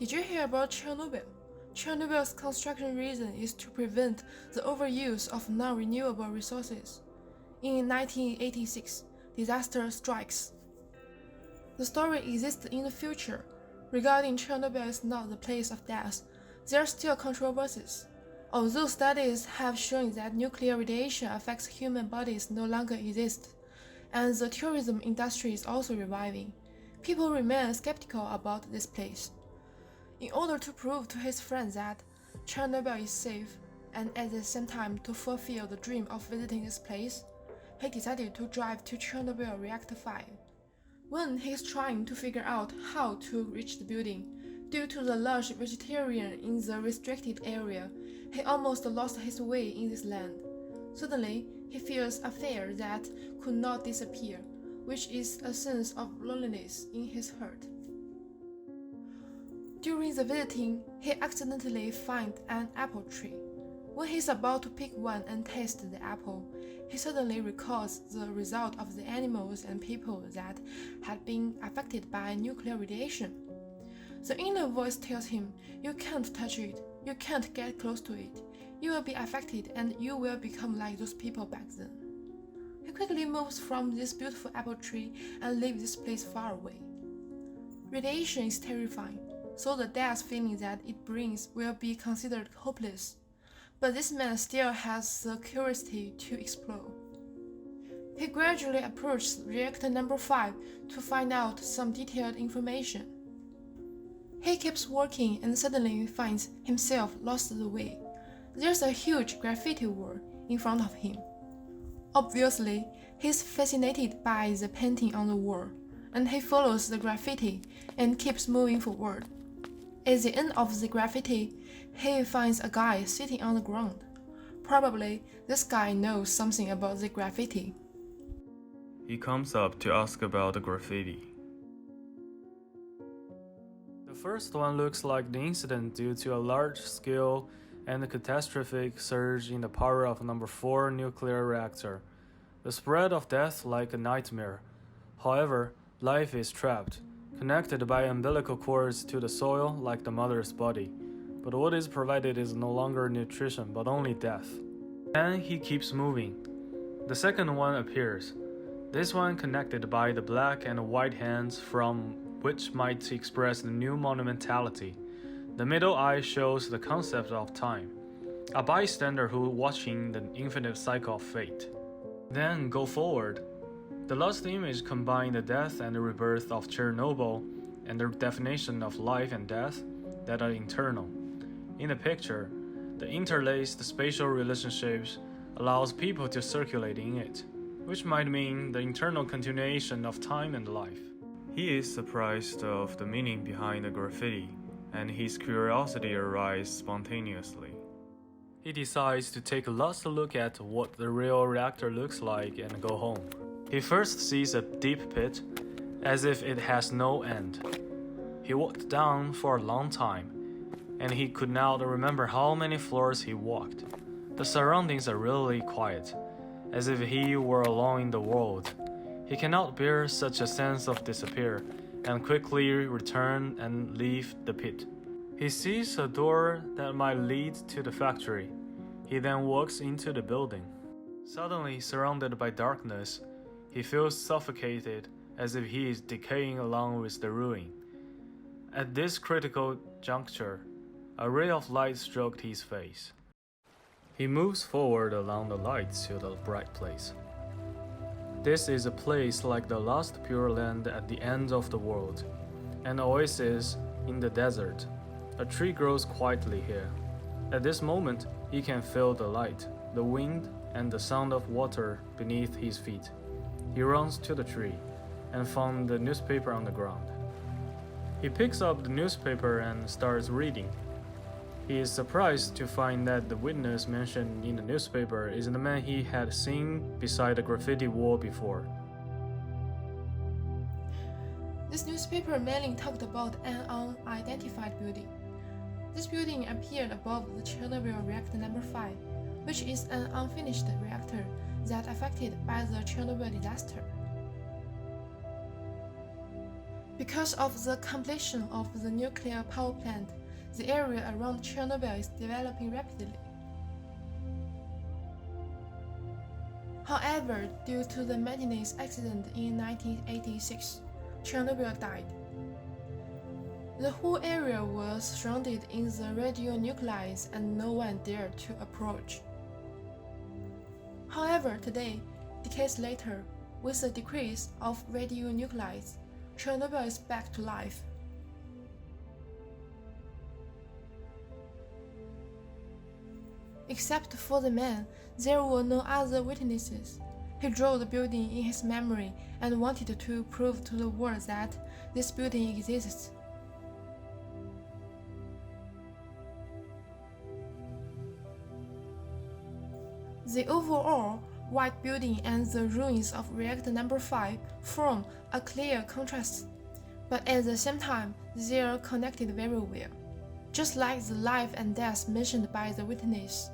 Did you hear about Chernobyl? Chernobyl's construction reason is to prevent the overuse of non-renewable resources. In 1986, disaster strikes. The story exists in the future. Regarding Chernobyl is not the place of death, there are still controversies. Although studies have shown that nuclear radiation affects human bodies no longer exist, and the tourism industry is also reviving, people remain skeptical about this place. In order to prove to his friends that Chernobyl is safe, and at the same time to fulfill the dream of visiting this place, he decided to drive to Chernobyl Reactor 5. When he is trying to figure out how to reach the building, due to the large vegetarian in the restricted area, he almost lost his way in this land. Suddenly, he feels a fear that could not disappear, which is a sense of loneliness in his heart. During the visiting, he accidentally finds an apple tree. When he's about to pick one and taste the apple, he suddenly recalls the result of the animals and people that had been affected by nuclear radiation. The inner voice tells him, "You can't touch it, you can't get close to it, you will be affected and you will become like those people back then." He quickly moves from this beautiful apple tree and leaves this place far away. Radiation is terrifying, so the death feeling that it brings will be considered hopeless. But this man still has the curiosity to explore. He gradually approaches reactor number 5 to find out some detailed information. He keeps walking and suddenly finds himself lost the way. There's a huge graffiti wall in front of him. Obviously, he's fascinated by the painting on the wall, and he follows the graffiti and keeps moving forward. At the end of the graffiti, he finds a guy sitting on the ground. Probably, this guy knows something about the graffiti. He comes up to ask about the graffiti. The first one looks like the incident due to a large-scale and catastrophic surge in the power of number 4 nuclear reactor. The spread of death like a nightmare. However, life is trapped, connected by umbilical cords to the soil like the mother's body. But what is provided is no longer nutrition, but only death. Then he keeps moving. The second one appears. This one connected by the black and white hands from which might express the new monumentality. The middle eye shows the concept of time, a bystander who watching the infinite cycle of fate. Then go forward. The last image combines the death and the rebirth of Chernobyl and the definition of life and death that are internal. In the picture, the interlaced spatial relationships allows people to circulate in it, which might mean the internal continuation of time and life. He is surprised of the meaning behind the graffiti, and his curiosity arises spontaneously. He decides to take a last look at what the real reactor looks like and go home. He first sees a deep pit, as if it has no end. He walked down for a long time, and he could not remember how many floors he walked. The surroundings are really quiet, as if he were alone in the world. He cannot bear such a sense of despair, and quickly return and leave the pit. He sees a door that might lead to the factory. He then walks into the building. Suddenly, surrounded by darkness, he feels suffocated, as if he is decaying along with the ruin. At this critical juncture, a ray of light struck his face. He moves forward along the light to the bright place. This is a place like the lost Pure Land at the end of the world, an oasis in the desert. A tree grows quietly here. At this moment, he can feel the light, the wind, and the sound of water beneath his feet. He runs to the tree and finds the newspaper on the ground. He picks up the newspaper and starts reading. He is surprised to find that the witness mentioned in the newspaper is the man he had seen beside the graffiti wall before. This newspaper mainly talked about an unidentified building. This building appeared above the Chernobyl reactor number 5, which is an unfinished reactor that affected by the Chernobyl disaster. Because of the completion of the nuclear power plant, the area around Chernobyl is developing rapidly. However, due to the maintenance accident in 1986, Chernobyl died. The whole area was surrounded in the radionuclides and no one dared to approach. However, today, decades later, with the decrease of radionuclides, Chernobyl is back to life. Except for the man, there were no other witnesses. He drew the building in his memory and wanted to prove to the world that this building exists. The overall white building and the ruins of reactor number 5 form a clear contrast, but at the same time, they are connected very well, just like the life and death mentioned by the witness.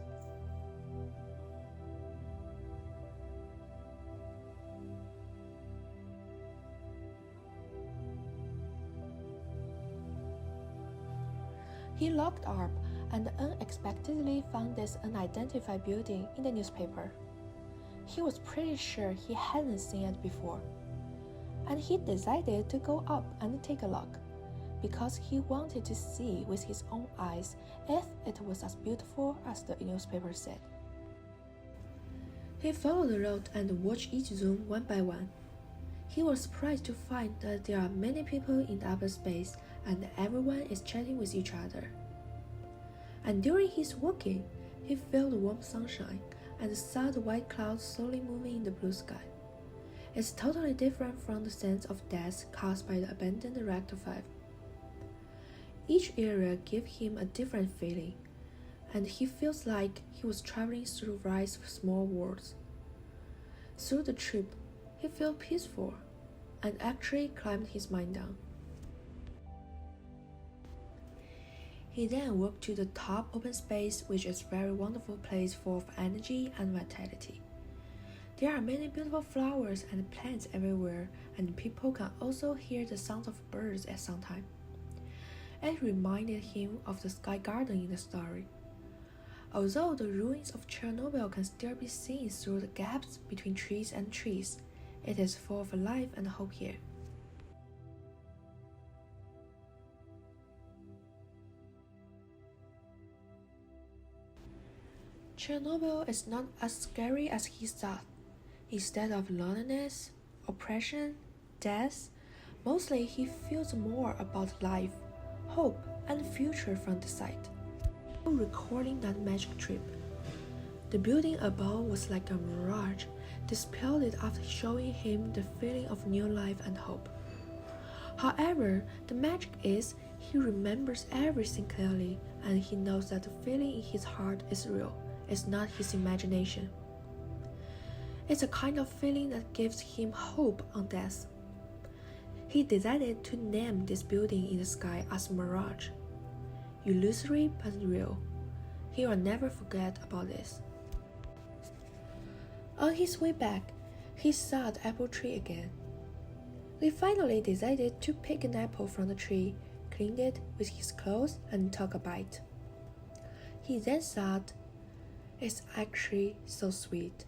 He looked up and unexpectedly found this unidentified building in the newspaper. He was pretty sure he hadn't seen it before, and he decided to go up and take a look, because he wanted to see with his own eyes if it was as beautiful as the newspaper said. He followed the road and watched each room one by one. He was surprised to find that there are many people in the upper space and everyone is chatting with each other. And during his walking, he felt the warm sunshine and saw the white clouds slowly moving in the blue sky. It's totally different from the sense of death caused by the abandoned Reactor 5. Each area gave him a different feeling, and he feels like he was traveling through various small worlds. Through the trip, he felt peaceful and actually calmed his mind down. He then walked to the top open space, which is a very wonderful place full of energy and vitality. There are many beautiful flowers and plants everywhere, and people can also hear the sounds of birds at some time. It reminded him of the Sky Garden in the story. Although the ruins of Chernobyl can still be seen through the gaps between trees and trees, it is full of life and hope here. Chernobyl is not as scary as he thought. Instead of loneliness, oppression, death, mostly he feels more about life, hope, and future from the site. Recording that magic trip, the building above was like a mirage, dispelled after showing him the feeling of new life and hope. However, the magic is he remembers everything clearly, and he knows that the feeling in his heart is real. It's not his imagination. It's a kind of feeling that gives him hope on death. He decided to name this building in the sky as Mirage. Illusory but real. He will never forget about this. On his way back, he saw the apple tree again. He finally decided to pick an apple from the tree, cleaned it with his clothes, and took a bite. He then thought, "It's actually so sweet."